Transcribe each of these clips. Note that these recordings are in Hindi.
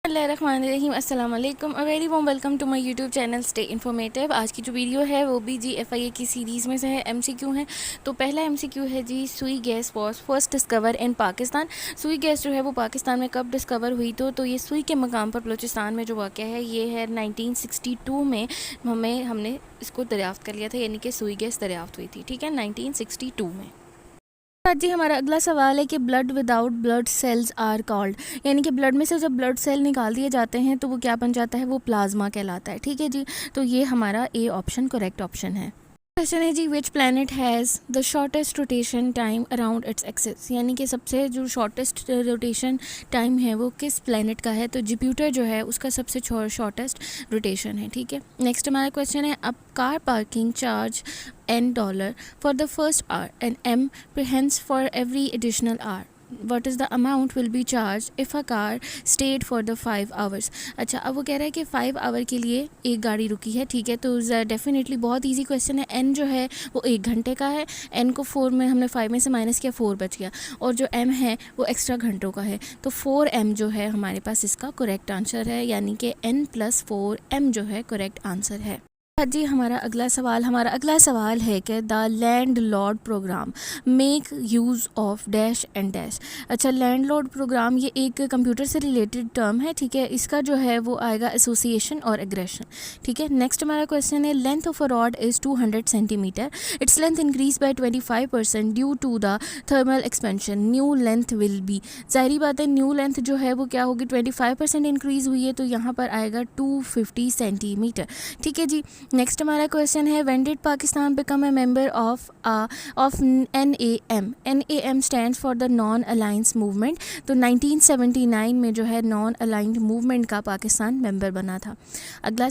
अस्सलाम वालेकुम, a very warm welcome to my YouTube channel stay informative. आज की जो वीडियो है वो भी जी FIA की सीरीज़ में से है, MCQ है। तो पहला MCQ है जी, सुई गैस वॉज फर्स्ट डिस्कवर इन पाकिस्तान। सुई गैस जो है वो पाकिस्तान में कब डिस्कवर हुई? तो ये सुई के मकाम पर बलूचिस्तान में जो वाक़या है ये है 1962 में हमने इसको दरियाफ़्त कर लिया था, यानी कि सुई गैस दरियाफ़्त हुई थी, ठीक है, 1962 में। आज जी हमारा अगला सवाल है कि blood without blood cells are called, यानी कि ब्लड में से जब ब्लड सेल निकाल दिए जाते हैं तो वो क्या बन जाता है? वो प्लाज्मा कहलाता है, ठीक है जी। तो ये हमारा ए ऑप्शन करेक्ट ऑप्शन है। क्वेश्चन है जी, which planet has the shortest rotation time around its axis, यानी कि सबसे जो शॉर्टेस्ट रोटेशन टाइम है वो किस प्लैनेट का है? तो जुपिटर जो है उसका सबसे शॉर्टेस्ट रोटेशन है, ठीक है। नेक्स्ट हमारा क्वेश्चन है, अब car parking charge $N for the first hour and M pence for every additional hour. What is the amount will be charged if a car stayed for the 5 hours? अच्छा, अब वो कह रहा है कि 5 आवर के लिए एक गाड़ी रुकी है, ठीक है। तो डेफिनेटली बहुत इजी क्वेश्चन है। n जो है वो 1 घंटे का है, n को 4 में हमने 5 में से माइनस किया, 4 बच गया, और जो m है वो एक्स्ट्रा घंटों का है, तो 4m जो है हमारे पास इसका करेक्ट आंसर है, यानी कि n+4m जो है करेक्ट आंसर है। जी हमारा अगला सवाल है कि the landlord program make use of dash and dash. अच्छा, लैंड लॉर्ड प्रोग्राम ये एक कंप्यूटर से रिलेटेड टर्म है, ठीक है। इसका जो है वो आएगा एसोसिएशन और एग्रेशन, ठीक है। नेक्स्ट हमारा क्वेश्चन है, length of a rod is 200 centimetre, its length increase by 25% due to the thermal expansion, new length will be. जाहिर बात है न्यू लेंथ जो है वो क्या होगी? 25% इंक्रीज़ हुई है, तो यहाँ पर आएगा 250 सेंटीमीटर, ठीक है जी। नेक्स्ट हमारा क्वेश्चन है, when did Pakistan become a member of NAM? NAM stands for the non alliance movement. तो 1979 में जो है नॉन अलाइंड मूवमेंट का पाकिस्तान मेंबर बना था। अगला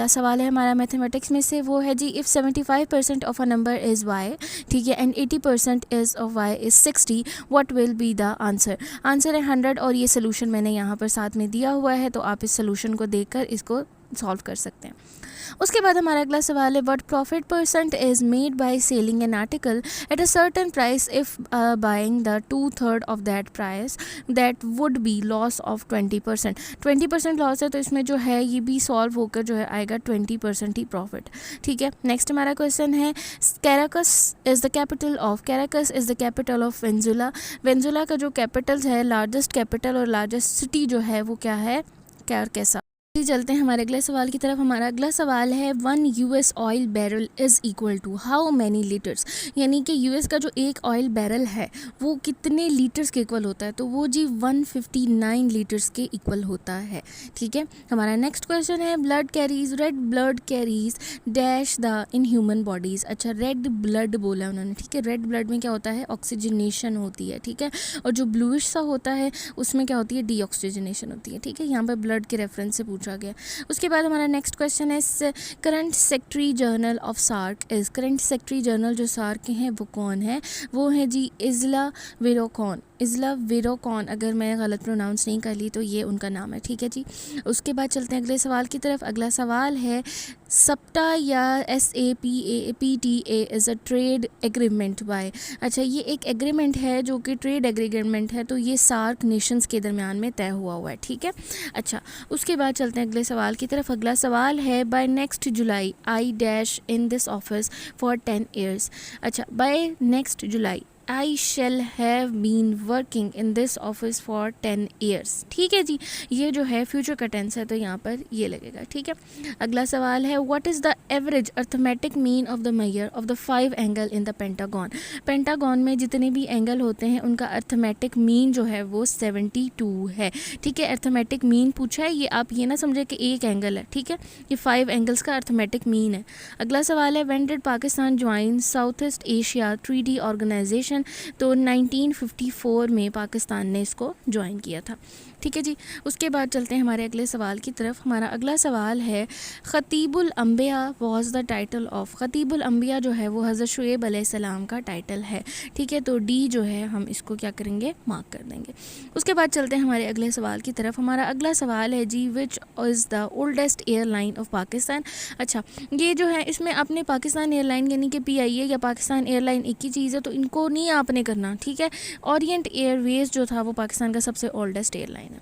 सवाल है हमारा मैथमेटिक्स में से, वो है जी, if 75% of a number is y, ठीक है, and 80% is of y is 60, what will be the answer? Answer है 100, और ये सोल्यूशन मैंने यहाँ पर साथ में दिया हुआ है, तो आप इस सोल्यूशन को देखकर इसको सॉल्व कर सकते हैं। उसके बाद हमारा अगला सवाल है, what profit percent is made by selling an article at a certain price if buying the 2/3 of that price, that would be loss of 20%। 20% loss है, तो इसमें जो है ये भी सॉल्व होकर जो है आएगा 20% ही प्रॉफिट, ठीक है। नेक्स्ट हमारा क्वेश्चन है, Caracas is the capital of Venezuela. Venezuela का जो कैपिटल है, लार्जेस्ट कैपिटल और लार्जेस्ट सिटी जो है वो क्या है? कैराकस। चलते हैं हमारे अगले सवाल की तरफ। हमारा अगला सवाल है, 1 US oil barrel is equal to how many litres, यानी कि US का जो एक ऑयल बैरल है वो कितने लीटर्स के इक्वल होता है? तो वो जी 159 लीटर्स के इक्वल होता है, ठीक है। हमारा नेक्स्ट क्वेश्चन है, red blood carries dash the in human bodies. अच्छा, रेड ब्लड बोला उन्होंने, ठीक है। रेड ब्लड में क्या होता है? ऑक्सीजनेशन होती है, ठीक है, और जो ब्लूइश सा होता है उसमें क्या होती है? डीऑक्सीजनेशन होती है, ठीक है। यहाँ पर ब्लड के रेफरेंस से पूछा गया। उसके बाद हमारा नेक्स्ट क्वेश्चन है, current secretary general of SAARC is. Current secretary general जो सार्क के हैं वो कौन है? वो है जी इज़ला वेरोकॉन। अगर मैं गलत प्रोनाउंस नहीं कर ली तो ये उनका नाम है, ठीक है जी। उसके बाद चलते हैं अगले सवाल की तरफ। अगला सवाल है, सप्टा या SAPTA is a trade agreement by. अच्छा, ये एक एग्रीमेंट है जो कि ट्रेड एग्रीमेंट है, तो ये सार्क नेशंस के दरमियान में तय हुआ है, ठीक है। अच्छा, उसके बाद चलते हैं अगले सवाल की तरफ। अगला सवाल है, by next July I dash in this office for 10 years. अच्छा, by next July I shall have been working in this office for 10 years, ठीक है जी। ये जो है फ्यूचर का टेंस है, तो यहाँ पर ये लगेगा, ठीक है। अगला सवाल है, what is the average arithmetic mean of the measure of the 5 angle in the pentagon. Pentagon में जितने भी एंगल होते हैं उनका अर्थमेटिक मीन जो है वो 72 है, ठीक है। अर्थमेटिक मीन पूछा है, ये आप ये ना समझे कि एक एंगल है, ठीक है, ये 5 एंगल्स का अर्थमेटिक मीन है। अगला सवाल है, when did Pakistan join South East Asia Treaty Organization. तो 1954 में पाकिस्तान ने इसको ज्वाइन किया था, ठीक है जी। उसके बाद चलते हैं हमारे अगले सवाल की तरफ। हमारा अगला सवाल है, खतीबुल अंबिया वाज द टाइटल ऑफ। खतीबुल अंबिया जो है वो हज़रत शुएब अलैहिस्सलाम का टाइटल है, ठीक है। तो डी जो है हम इसको क्या करेंगे? मार्क कर देंगे। उसके बाद चलते हैं हमारे अगले सवाल की तरफ। हमारा अगला सवाल है जी, which is the oldest airline of Pakistan. अच्छा, ये जो है इसमें आपने पाकिस्तान एयरलाइन यानी कि PIA या पाकिस्तान एयरलाइन एक ही चीज़ है, तो इनको नहीं आपने करना, ठीक है। ओरिएंट एयरवेज़ जो था वो पाकिस्तान का सबसे ओल्डेस्ट एयरलाइन है।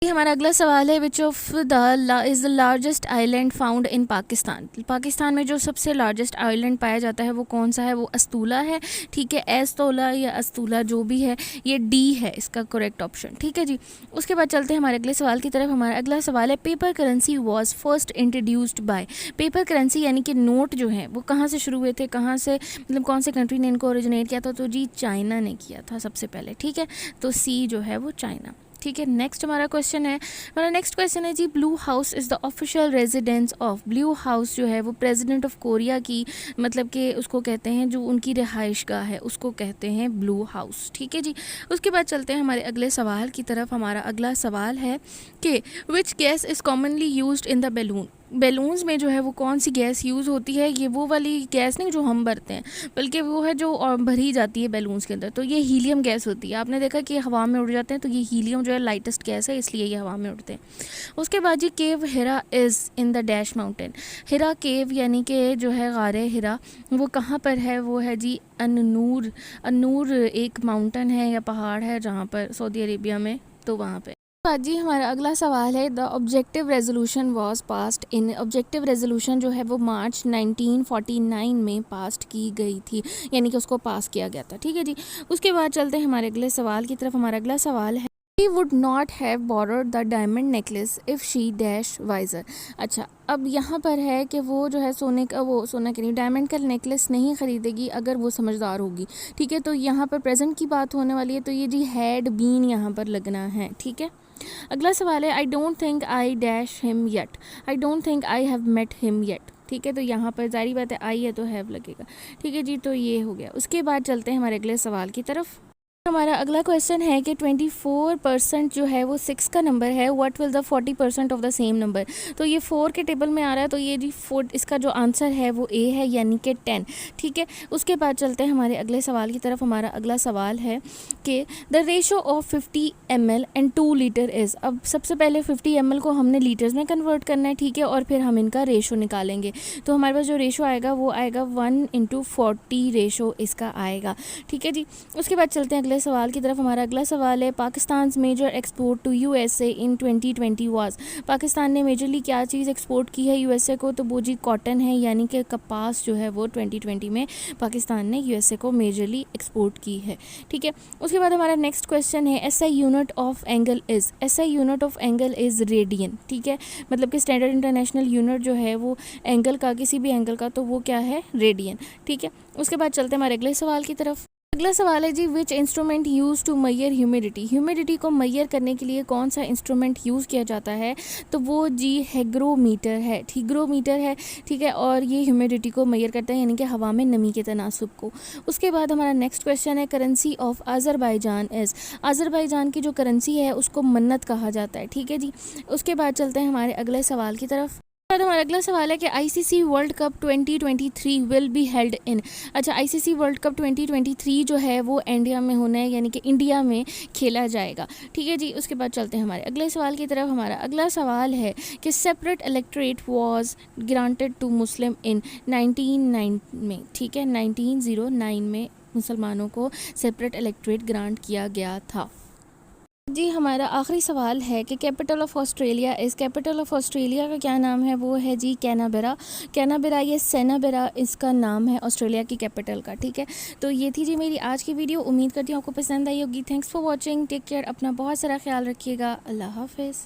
ये हमारा अगला सवाल है, which of the is the largest island found in Pakistan. Pakistan में जो सबसे लार्जेस्ट आइलैंड पाया जाता है वो कौन सा है? वो अस्तूला है, ठीक है, एस्तोला या अस्तूला जो भी है, ये डी है इसका करेक्ट ऑप्शन, ठीक है जी। उसके बाद चलते हैं हमारे अगले सवाल की तरफ। हमारा अगला सवाल है, paper currency was first introduced by. Paper currency यानी कि नोट जो है वो कहाँ से शुरू हुए थे, कहाँ से, मतलब कौन से कंट्री ने इनको ओरिजिनेट किया था? तो जी चाइना ने किया था सबसे पहले, ठीक है, तो सी जो है वो चाइना, ठीक है। नेक्स्ट हमारा क्वेश्चन है, हमारा नेक्स्ट क्वेश्चन है जी, Blue House is the official residence of. Blue House जो है वो प्रेसिडेंट ऑफ कोरिया की, मतलब कि उसको कहते हैं, जो उनकी रिहाइश गाह है उसको कहते हैं ब्लू हाउस, ठीक है जी। उसके बाद चलते हैं हमारे अगले सवाल की तरफ। हमारा अगला सवाल है कि which gas is commonly used in the balloon. Balloons में जो है वो कौन सी गैस यूज़ होती है? ये वो वाली गैस नहीं जो हम भरते हैं, बल्कि वो है जो भरी जाती है बैलून्स के अंदर, तो ये हीलियम गैस होती है। आपने देखा कि हवा में उड़ जाते हैं, तो ये हीलियम जो है लाइटेस्ट गैस है, इसलिए ये हवा में उड़ते हैं। उसके बाद जी, cave Hira is in the dash mountain. Hira cave यानी कि जो है गारे हिरा, वो कहाँ पर है? वो है जी अनूर। अनूर एक माउंटेन है या पहाड़ है जहाँ पर, सऊदी अरेबिया में, तो वहाँ पर। बात जी, हमारा अगला सवाल है, the objective resolution was passed in. Objective resolution जो है वो मार्च 1949 में पास्ट की गई थी, यानी कि उसको पास किया गया था, ठीक है जी। उसके बाद चलते हैं हमारे अगले सवाल की तरफ। हमारा अगला सवाल है, she would not have borrowed the diamond necklace if she dash wiser. अच्छा, अब यहाँ पर है कि वो जो है सोने का, वो सोना के नहीं, डायमंड का नेकलेस नहीं ख़रीदेगी अगर वो समझदार होगी, ठीक है। तो यहाँ पर प्रेजेंट की बात होने वाली है, तो ये जी हैड बीन यहाँ पर लगना है, ठीक है। अगला सवाल है, I don't think I dash him yet. I don't think I have met him yet, ठीक है। तो यहाँ पर जारी बात है, आई है तो हैव लगेगा, ठीक है जी। तो ये हो गया। उसके बाद चलते हैं हमारे अगले सवाल की तरफ। हमारा अगला क्वेश्चन है कि 24% जो है वो 6 का नंबर है, what will the 40% of the same number. तो ये 4 के टेबल में आ रहा है, तो ये जी 4, इसका जो आंसर है वो ए है, यानी कि 10, ठीक है। उसके बाद चलते हैं हमारे अगले सवाल की तरफ। हमारा अगला सवाल है कि the ratio of 50 ml and 2 litre is. अब सबसे पहले 50 ml को हमने लीटर्स में कन्वर्ट करना है, ठीक है, और फिर हम इनका रेशो निकालेंगे। तो हमारे पास जो रेशो आएगा वो आएगा 1:40 रेशो इसका आएगा, ठीक है जी। उसके बाद चलते हैं अगले सवाल की तरफ। हमारा अगला सवाल है, Pakistan major export to USA in 2020 was. Pakistan ने मेजरली क्या चीज़ एक्सपोर्ट की है यूएसए को? तो वो जी कॉटन है, यानी कि कपास जो है वो 2020 में पाकिस्तान ने यूएसए को मेजरली एक्सपोर्ट की है, ठीक है। उसके बाद हमारा नेक्स्ट क्वेश्चन है, SI unit of angle is. SI unit of angle is radian, ठीक है, मतलब कि स्टैंडर्ड इंटरनेशनल यूनिट जो है वो एंगल का, किसी भी एंगल का, तो वो क्या है? रेडियन, ठीक है। उसके बाद चलते हैं हमारे अगले सवाल की तरफ। अगला सवाल है जी, which instrument use to measure humidity. Humidity को मैयर करने के लिए कौन सा इंस्ट्रूमेंट यूज़ किया जाता है? तो वो जी हैग्रोमीटर है, हिग्रोमीटर है, ठीक है, और ये ह्यूमिडिटी को मैयर करता है, यानी कि हवा में नमी के तनासुब को। उसके बाद हमारा नेक्स्ट क्वेश्चन है, currency of Azerbaijan is. Azerbaijan की जो करेंसी है उसको मन्नत कहा जाता है, ठीक है जी। उसके बाद चलते हैं हमारे अगले सवाल की तरफ। हमारा अगला सवाल है कि ICC world cup 2023 will be held in. अच्छा, आईसीसी वर्ल्ड कप 2023 जो है वो इंडिया में होना है, यानी कि इंडिया में खेला जाएगा, ठीक है जी। उसके बाद चलते हैं हमारे अगले सवाल की तरफ। हमारा अगला सवाल है कि separate electorate was granted to Muslim in 1909 में, ठीक है, 1909 में मुसलमानों को सेपरेट इलेक्टोरेट ग्रांट किया गया था जी। हमारा आखिरी सवाल है कि कैपिटल ऑफ ऑस्ट्रेलिया इस। कैपिटल ऑफ ऑस्ट्रेलिया का क्या नाम है? वो है जी कैनबेरा। कैनबेरा, ये सेनाबेरा इसका नाम है ऑस्ट्रेलिया की कैपिटल का, ठीक है। तो ये थी जी मेरी आज की वीडियो, उम्मीद करती हूँ आपको पसंद आई होगी। Thanks for watching, take care, अपना बहुत सारा ख्याल रखिएगा, अल्लाह हाफिज़।